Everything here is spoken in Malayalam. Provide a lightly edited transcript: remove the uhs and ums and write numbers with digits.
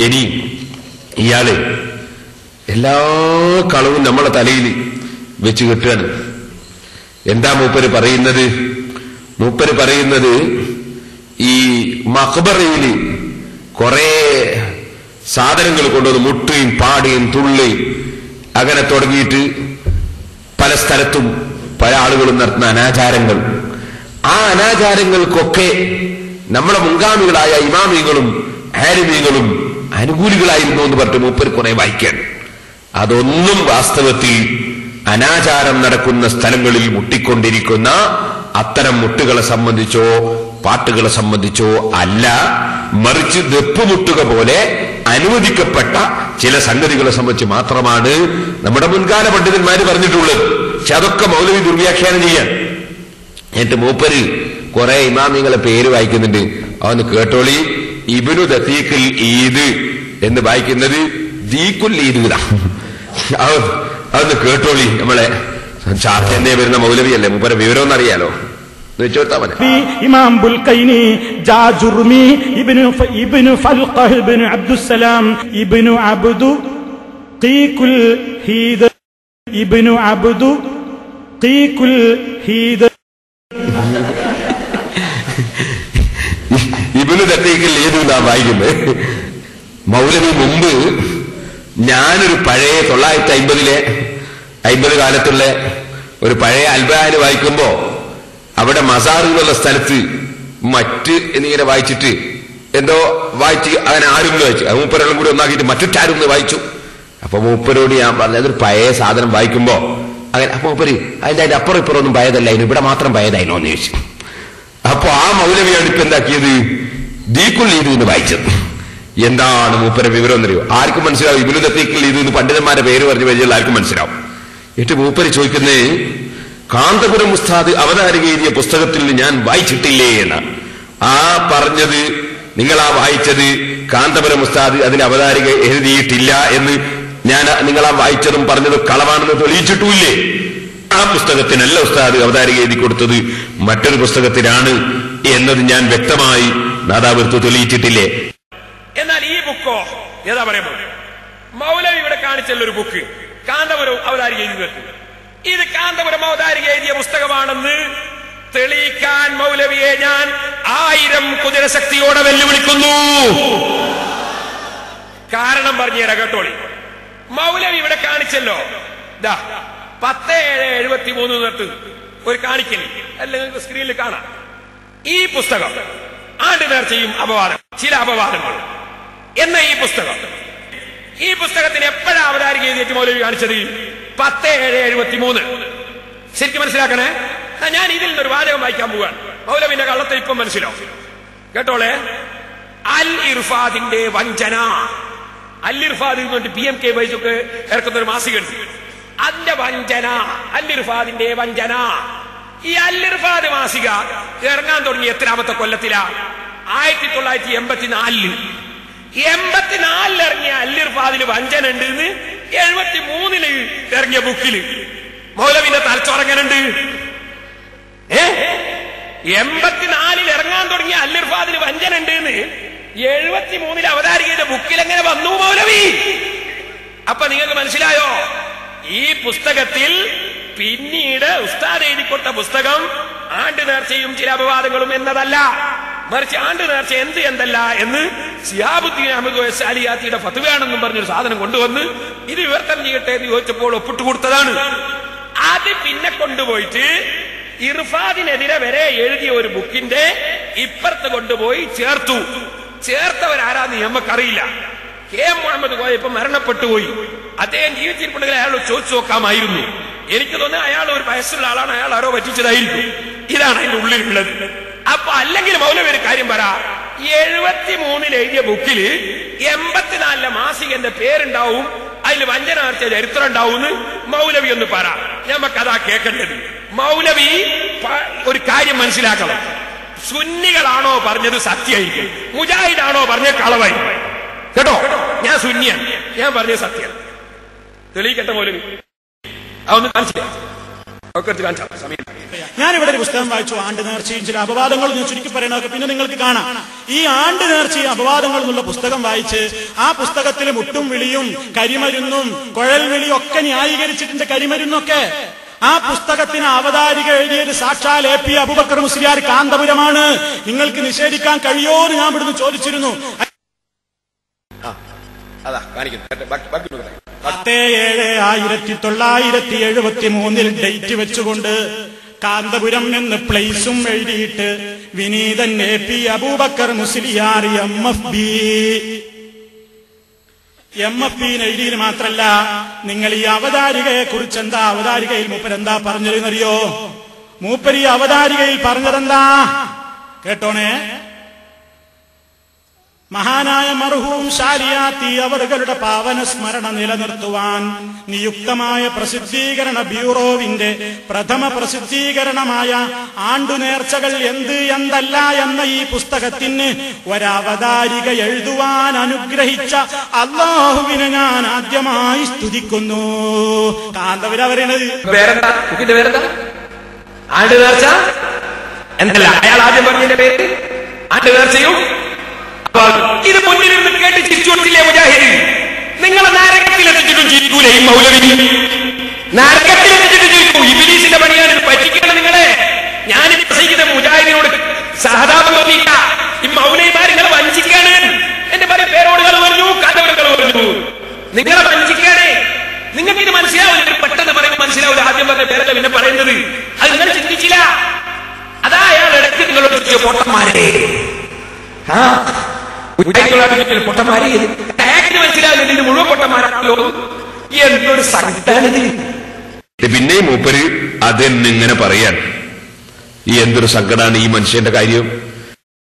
ഇനി ഇയാള് എല്ലാ കളവും നമ്മളെ തലയിൽ വെച്ച് കെട്ടുകയാണ്. എന്താ മൂപ്പര് പറയുന്നത്? മൂപ്പര് പറയുന്നത് ഈ മഖ്ബറയിൽ കുറെ സാധനങ്ങൾ കൊണ്ടുവന്ന് മുട്ടയും പാടിയും തുള്ളിയും അങ്ങനെ തുടങ്ങിയിട്ട് പല സ്ഥലത്തും പല ആളുകളും നടത്തുന്ന അനാചാരങ്ങൾ, ആ അനാചാരങ്ങൾക്കൊക്കെ നമ്മളെ മുൻഗാമികളായ ഇമാമികളും ആലിമീങ്ങളും അനുകൂലികളായിരുന്നു എന്ന് പറഞ്ഞിട്ട് മൂപ്പർ കുറെ വായിക്കാൻ. അതൊന്നും വാസ്തവത്തിൽ അനാചാരം നടക്കുന്ന സ്ഥലങ്ങളിൽ മുട്ടിക്കൊണ്ടിരിക്കുന്ന അത്തരം മുട്ടുകളെ സംബന്ധിച്ചോ പാട്ടുകളെ സംബന്ധിച്ചോ അല്ല, മറിച്ച് ദപ്പുമുട്ടുക പോലെ അനുവദിക്കപ്പെട്ട ചില സംഗതികളെ സംബന്ധിച്ച് മാത്രമാണ് നമ്മുടെ മുൻകാല പണ്ഡിതന്മാര് പറഞ്ഞിട്ടുള്ളത്. പക്ഷെ അതൊക്കെ മൗലവി ദുർവ്യാഖ്യാനം ചെയ്യാൻ. എന്നിട്ട് മൂപ്പര് കുറെ ഇമാമിങ്ങളെ പേര് വായിക്കുന്നുണ്ട്. അതൊന്ന് കേട്ടോളി. ഇബ്നു ദഖീഖുൽ ഈദ് എന്ന് വായിക്കുന്നത് ദീഖുൽ ഈദ്. അതൊന്ന് കേട്ടോളി. നമ്മളെ ചാർച്ചന്നെ വരുന്ന മൗലവിയല്ലേ, മൂപ്പരെ വിവരം അറിയാലോ. ഇമാം ബുൽഖൈനി, ജാജുർമി, ഇബ്നു ഫൽഖഹ്, ഇബ്നു അബ്ദുസ്സലാം, ഇബ്നു അബ്ദു ഖീഖുൽ ഹീദ്, ഇബ്നു അബ്ദു ഖീഖുൽ ഹീദ്. ഇബ്നു ദഖീഖുൽ ഈദ് എന്നാ വായിക്കുന്നത്. മൗലവി മുമ്പ് ഞാനൊരു പഴയ 950 കാലത്തുള്ള ഒരു പഴയ അൽബാന് വായിക്കുമ്പോ അവിടെ മസാറുകളുള്ള സ്ഥലത്ത് മറ്റ് എന്നിങ്ങനെ വായിച്ചിട്ട് എന്തോ വായിച്ച് അങ്ങനെ ആരും വായിച്ചു. മൂപ്പരെല്ലാം കൂടി ഒന്നാക്കിയിട്ട് മറ്റുറ്റാരും വായിച്ചു. അപ്പൊ മൂപ്പരോട് ഞാൻ പറഞ്ഞു, അതൊരു പഴയ സാധനം വായിക്കുമ്പോ അങ്ങനെ. അപ്പൊ മൂപ്പര് അതിന്റെ അപ്പുറം ഇപ്പുറം ഒന്നും പഴയതല്ലായിരുന്നു, ഇവിടെ മാത്രം പഴയതായിരുന്നു എന്ന് ചോദിച്ചു. അപ്പൊ ആ മൗലവിയാണ് ഇപ്പൊ എന്താക്കിയത്, ദീഖുൽ ഈദ് എന്ന് വായിച്ചത്. എന്താണ് മൂപ്പരെ വിവരം എന്നറിയോ? ആർക്കും മനസ്സിലാവും. ഇബ്നു ദഖീഖുൽ ഈദ് എന്ന് പണ്ഡിതന്മാരുടെ പേര് പറഞ്ഞു കഴിഞ്ഞാൽ ആർക്കും മനസ്സിലാവും. എന്നിട്ട് മൂപ്പര് ചോദിക്കുന്നേ, കാന്തപുരം ഉസ്താദ് അവതാരിക എഴുതിയ പുസ്തകത്തിൽ ഞാൻ വായിച്ചിട്ടില്ലേ എന്ന്. ആ പറഞ്ഞത് നിങ്ങളാ വായിച്ചത് കാന്തപുരം ഉസ്താദ് അതിന് അവതാരിക എഴുതിയിട്ടില്ല എന്ന് ഞാൻ നിങ്ങളാ വായിച്ചതും പറഞ്ഞതും കളവാണെന്ന് തെളിയിച്ചിട്ടുമില്ലേ? ആ പുസ്തകത്തിനല്ല ഉസ്താദ് അവതാരിക എഴുതി കൊടുത്തത്, മറ്റൊരു പുസ്തകത്തിനാണ് എന്നത് ഞാൻ വ്യക്തമായി നാദാപുരത്ത് തെളിയിച്ചിട്ടില്ലേ? എന്നാൽ ഈ ബുക്കോ ഏതാ പറയുമ്പോൾ മൗലവി ഇവിടെ കാണിച്ചല്ലോ ഒരു ബുക്ക്, കാന്തപുരം അവതാരിക എഴുതി. ഇത് കാന്തപുരം അവതാരിക എഴുതിയ പുസ്തകമാണെന്ന് തെളിയിക്കാൻ മൗലവിയെ ഞാൻ 1000 കുതിരശക്തിയോടെ വെല്ലുവിളിക്കുന്നു. കാരണം പറഞ്ഞുതരാ കേട്ടോളി. മൗലവി ഇവിടെ കാണിച്ചല്ലോ 10/7/73 തൊട്ട് ഒരു കാണിക്കൽ അല്ലെങ്കിൽ സ്ക്രീനിൽ കാണാം. ഈ പുസ്തകം ആണ്ട് നേർച്ചയും അപവാദം, ചില അപവാദങ്ങൾ എന്ന ഈ പുസ്തകത്തിന് എപ്പോഴാണ് അവതാരിക എഴുതിയിട്ട് മൗലവി കാണിച്ചത്? 10/7/73. ശരിക്കും മനസ്സിലാക്കണേ. ഞാൻ ഇതിൽ നിന്നൊരു വാചകം വായിക്കാൻ പോവാണ്. മൗലവിന്റെ കള്ളത്തെ ഇപ്പം മനസ്സിലാവും കേട്ടോളെ. അൽ ഇർഫാദിന്റെ വഞ്ചന. അൽ ഇർഫാദ് PMK വൈസൊക്കെ ഇറക്കുന്ന ഒരു മാസികയുണ്ട്. അതിന്റെ വഞ്ചന, അൽ ഇർഫാദിന്റെ വഞ്ചന. ഈ അൽ ഇർഫാദ് മാസിക ഇറങ്ങാൻ തുടങ്ങി എത്രാമത്തെ കൊല്ലത്തിലാ? 1984. 84 ഇറങ്ങിയ അൽ ഇർഫാദിന് വഞ്ചന ഉണ്ട് എന്ന് 73 ഇറങ്ങിയ ബുക്കില് മൗലവിന്റെ തലച്ചോറങ്ങനുണ്ട്. 84 ഇറങ്ങാൻ തുടങ്ങിയ അൽ ഇർഫാദിന് വഞ്ചന ഉണ്ട് എന്ന് 73 അവതാരികയുടെ ബുക്കിൽ എങ്ങനെ വന്നു മൗലവി? അപ്പൊ നിങ്ങൾക്ക് മനസ്സിലായോ? ഈ പുസ്തകത്തിൽ പിന്നീട് ഉസ്താദ് എഴുതിക്കൊടുത്ത പുസ്തകം ആണ്ട് നേർച്ചയും ചില അപവാദങ്ങളും എന്നതല്ല, മറിച്ച് ആണ്ട് നേർച്ച എന്തല്ല എന്ന് ശിഹാബുദ്ദീൻ അഹമ്മദ് വൈസാലിയാത്തിയുടെ ഫത്വയാണെന്നും പറഞ്ഞൊരു സാധനം കൊണ്ടുവന്ന് ഇത് വിവർത്തനം ചെയ്യട്ടെ എന്ന് ചോദിച്ചപ്പോൾ ഒപ്പിട്ട് കൊടുത്തതാണ്. അത് പിന്നെ കൊണ്ടുപോയിട്ട് ഇർഫാദിനെതിരെ വരെ എഴുതിയ ഒരു ബുക്കിന്റെ ഇപ്പുറത്ത് കൊണ്ടുപോയി ചേർത്തു. ചേർത്തവരാരാന്ന് നമുക്കറിയില്ല. KM മുഹമ്മദ് കോയ ഇപ്പൊ മരണപ്പെട്ടു പോയി. അദ്ദേഹം ജീവിച്ചിരിപ്പുണ്ടെങ്കിൽ അയാൾ ചോദിച്ചു നോക്കാമായിരുന്നു. എനിക്ക് തോന്നുന്നത് അയാൾ ഒരു വയസ്സുള്ള ആളാണ്, അയാൾ ആരോ പറ്റിച്ചതായിരിക്കും. ഇതാണ് അതിന്റെ ഉള്ളിലുള്ളത്. അപ്പൊ അല്ലെങ്കിൽ മൗലവി ഒരു കാര്യം പറ, 73 എഴുതിയ ബുക്കില് 84 മാസികന്റെ പേരുണ്ടാവും, അതിൽ വഞ്ചനാർച്ച ചരിത്രം ഉണ്ടാവും എന്ന് മൗലവി ഒന്ന് പറ. നമുക്കതാ കേൾക്കേണ്ടത്. മൗലവി ഒരു കാര്യം മനസ്സിലാക്കണം. സുന്നികളാണോ പറഞ്ഞത് സത്യമായിരിക്കും, മുജാഹിദാണോ പറഞ്ഞത് കളവായി. കേട്ടോ, ഞാൻ സുന്നിയാണ്, ഞാൻ പറഞ്ഞത് സത്യം. തെളിയിക്കട്ടെ മൗലവി. അതൊന്ന് കാണിച്ചില്ല, സമയം ഞാനിവിടെ ഒരു പുസ്തകം വായിച്ചു, ആണ്ട് നേർച്ചയും ചില അപവാദങ്ങളും ഞാൻ ചുരുക്കി പറയണമൊക്കെ പിന്നെ നിങ്ങൾക്ക് കാണാം. ഈ ആണ്ട് നേർച്ചയും അപവാദങ്ങൾ എന്നുള്ള പുസ്തകം വായിച്ച് ആ പുസ്തകത്തിൽ മുട്ടും വിളിയും കരിമരുന്നും കുഴൽ വിളിയും ഒക്കെ ന്യായീകരിച്ചിട്ടുണ്ട്. കരിമരുന്നൊക്കെ ആ പുസ്തകത്തിന് അവതാരിക എഴുതിയത് സാക്ഷാൽ എ പി അബൂബക്കർ മുസ്ലിയാർ കാന്തപുരമാണ്. നിങ്ങൾക്ക് നിഷേധിക്കാൻ കഴിയോ എന്ന് ഞാൻ ഇവിടുന്ന് ചോദിച്ചിരുന്നു. 10/7/1973 ഡേറ്റ് വെച്ചുകൊണ്ട് കാന്തപുരം എന്ന് പ്ലേസും എഴുതിയിട്ട് വിനീതൻ A P Aboobacker Musliyar MFP എഴുതിയിൽ മാത്രല്ല, നിങ്ങൾ ഈ അവതാരികയെ കുറിച്ച് എന്താ അവതാരികയിൽ മൂപ്പരെന്താ പറഞ്ഞതെന്നറിയോ? മൂപ്പര് ഈ അവതാരികയിൽ പറഞ്ഞതെന്താ കേട്ടോണേ. മഹാനായ മർഹൂം ശാലിയാത്തി അവറുകളുടെ പാവന സ്മരണ നിലനിർത്തുവാൻ നിയുക്തമായ പ്രസിദ്ധീകരണ ബ്യൂറോവിന്റെ പ്രഥമ പ്രസിദ്ധീകരണമായ ആണ്ടുനേർച്ചകൾ എന്ത് എന്തല്ല എന്ന ഈ പുസ്തകത്തിന് ഒരവതാരിക എഴുതുവാൻ അനുഗ്രഹിച്ച അല്ലാഹുവിനെ ഞാൻ ആദ്യമായി സ്തുതിക്കുന്നു. കാന്തപുരം പറയണത് ആണ്ടുനേർച്ച എന്തല്ല, അയാൾ ആദ്യം പറഞ്ഞതിന്റെ പേര് ആണ്ടുനേർച്ചയും. ഇത് മുന്നിലിരുന്ന് കേട്ട് ചിരിച്ചുകൊണ്ടില്ലേ മുജാഹിദ്? നിങ്ങളെ നരകത്തിലെത്തിച്ചിട്ടും ചിരിക്കൂലേ ഈ മൗലവി? നരകത്തിലെത്തിച്ചിട്ട് ചിരിക്കൂ. ഇബ്ലീസിന്റെ പണിയാണ് ഇത്. പറ്റിക്കണം നിങ്ങളെ. ഞാനിത് പ്രസംഗിക്കുന്ന മുജാഹിദിനോട് സഹതാപം തോന്നിയില്ല. ഈ മൗലവിമാർ നിങ്ങളെ വഞ്ചിക്കാണ്. എന്റെ പല പേരോടുകൾ പറഞ്ഞു, കഥകൾ പറഞ്ഞു. നിങ്ങളെ വഞ്ചിക്കാണ്. നിങ്ങൾക്ക് ഇത് മനസ്സിലാവില്ല. പെട്ടെന്ന് പറയുമ്പോൾ മനസ്സിലാവില്ല. ആദ്യം പറഞ്ഞ പേരല്ല പിന്നെ പറയുന്നത്. അത് നിങ്ങൾ ചിന്തിച്ചില്ല. അതാ അയാൾ ഇടയ്ക്ക് നിങ്ങളോട് പൊട്ടന്മാരെ പൊട്ടന്മാരെ മനസ്സിലാവില്ല. മുഴുവൻ പൊട്ടന്മാരാണല്ലോ. എന്തൊരു സംഘടന. പിന്നെ മൂപ്പര് അതെന്നിങ്ങനെ പറയാൻ ഈ എന്തൊരു സങ്കടാണ് ഈ മനുഷ്യന്റെ കാര്യം.